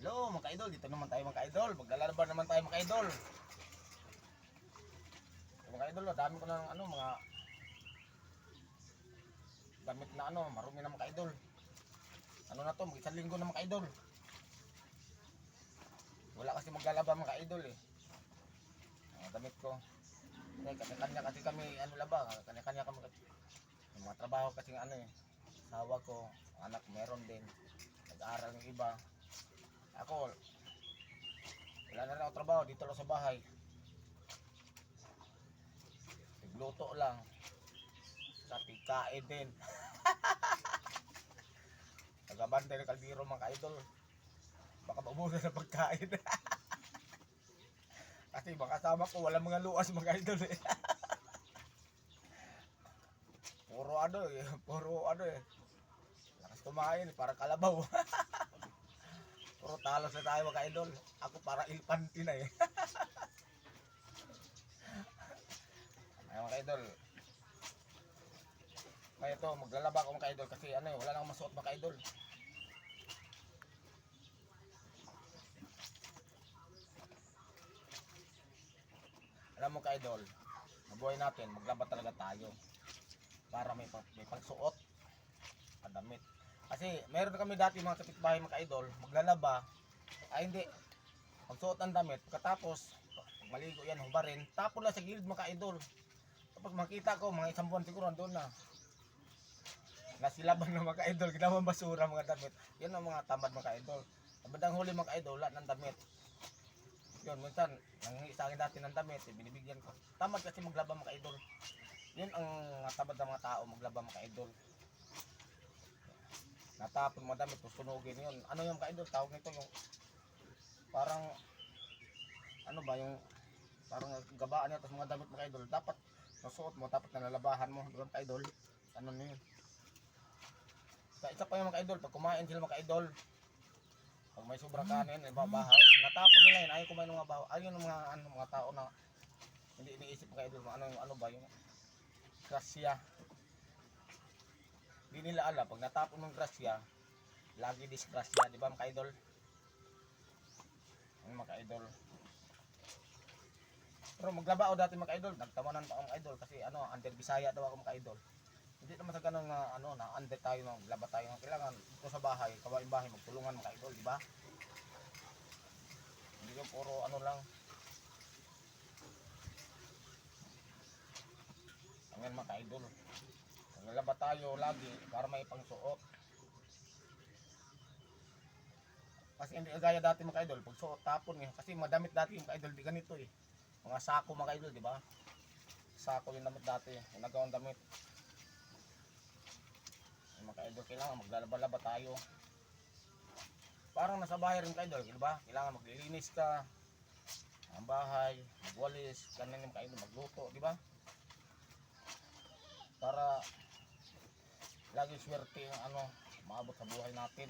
Hello mga ka-idol, dito naman tayo mga ka-idol. Maglalaban naman tayo mga ka-idol. Mga ka-idol, dami ko ng mga damit na marumi na mga ka-idol. Ano na to, mag-isang linggo na mga ka-idol. Wala kasi maglalaban mga ka-idol eh. Ang damit ko. Kanya-kanya kasi kami laba, kanya-kanya kami. Yung mga trabaho kasi asawa ko, anak meron din. Nag-aaral ng iba. Ako, wala na rin ako trabaho, dito lang sa bahay. Nagluto lang. Sa pikain din. Nagabantay ng kaldero mga ka-idol. Baka maubusan sa pagkain. Kasi mga kasama ko, walang mga luas mga ka-idol eh. Puro lakas kumain, parang kalabaw. Puro talos na tayo mga ka-idol. Ako parang ilpante na eh. Ay mga ka-idol. Kaya ito, maglalaba ako mga ka-idol kasi wala nang masuot mga ka-idol. Alam mo ka-idol, mabuhay natin, maglaba talaga tayo. Para may pagsuot at damit. Kasi meron kami dati mga kapitbahay mga ka-idol, maglalaba, hindi, magsuot ng damit, pagkatapos, maligo yan, hubarin, tapon lang sa gilid mga ka-idol. Tapos makita ko, mga isang buwan siguro nandun na. Nasilaban ng mga ka-idol, ginawang basura mga damit. Yan ang mga tamad mga ka-idol. Bandang huli mga ka-idol, lahat ng damit. Yun, minsan, nangingi sa akin dati ng damit, binibigyan ko. Tamad kasi maglaba mga ka-idol. Yun ang tamad ng mga tao, maglaba mga ka-idol. Natapon mga damit, susunugin yun. Ano yung ka-idol, tawag nito yung parang, yung parang gabaan niya, tapos mga damit mga ka-idol. Dapat nasuot mo, dapat nalalabahan mo, doon ka-idol. Ano na yun. Isa pa yung mga ka-idol, pag kumain sila mga ka-idol, pag may sobrang kanin, ibabahaw. Natapon nila yun, ayaw kumain ng mga bahaw. Ayun yung mga tao na hindi iniisip mga ka-idol, ano ba yung grasya. Hindi nila alam, pag natapon ng grasya, lagi disgrasya, di ba mga ka-idol? Ano mga ka-idol? Pero maglaba ako dati mga ka-idol, nagtamanan pa ako mga ka-idol kasi under Bisaya daw ako mga ka-idol. Hindi naman sa ganun na na under tayo, maglaba tayo. Kailangan dito sa bahay, kawain bahay, magtulungan mga ka-idol, di ba? Hindi ko puro lang. Ang mga ka-idol. Maglaba tayo lagi para may pangsuot. Kasi hindi gaya dati mga ka-idol, pag suot tapon eh. Kasi madamit dati yung ka-idol, di ganito eh. Mga sako mga ka-idol, di ba? Sako yung damit dati, yung nagawang damit. Yung mga ka-idol, kailangan maglalaba-laba tayo. Parang nasa bahay rin ka-idol, di ba? Kailangan maglilinis ka ang bahay, magwalis, ganun yung ka-idol, magluto, di ba? Para lagi swerte yung maabot sa buhay natin.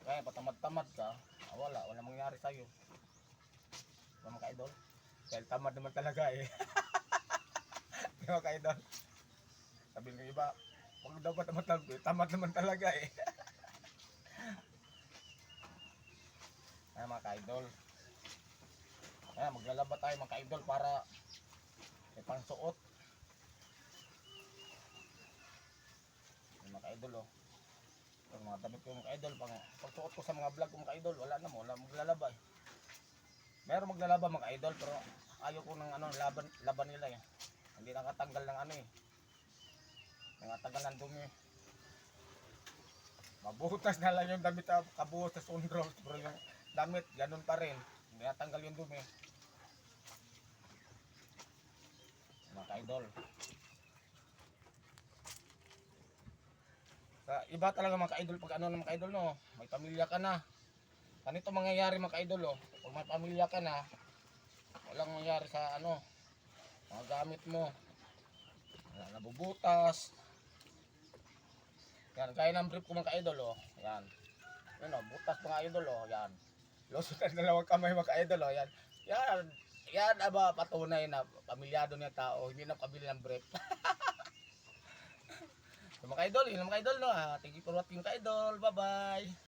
Kaya patamad-tamad ka, wala mangyari sa'yo. Mga ka-idol, dahil tamad naman talaga eh. Mga ka-idol, sabi ng iba, huwag dapat tamad naman talaga eh. Ay mga ka-idol, maglalaba tayo mga ka-idol para may pangsuot. Mga ka-idol yung mga damit ko mga ka-idol, pagsuot ko sa mga vlog ko mga ka-idol, wala maglalaba eh. Meron maglalaba mga ka-idol, pero ayaw ko ng laban nila eh. Hindi nakatanggal ng nakatanggal ng dumi. Mabutas na lang yung damit, kabuhos sa sundros, pero yung damit ganun pa rin, hindi natanggal yung dumi. Mga ka-idol, iba talaga mga ka-idol pag mga ka-idol may pamilya ka na. Ganito mangyayari mga ka-idol pag may pamilya ka na, walang mangyayari sa mga gamit mo nabubutas. Yan, kaya ng brief ko mga ka-idol yan. Yan butas mga idol yan. Lusot ang dalawang kamay mga ka-idol yan. Yan aba patunay na pamilyado niya tao, hindi na pabili ng brief. So, mga ka-idol, yun mga ka-idol thank you for watching mga ka-idol. Bye bye.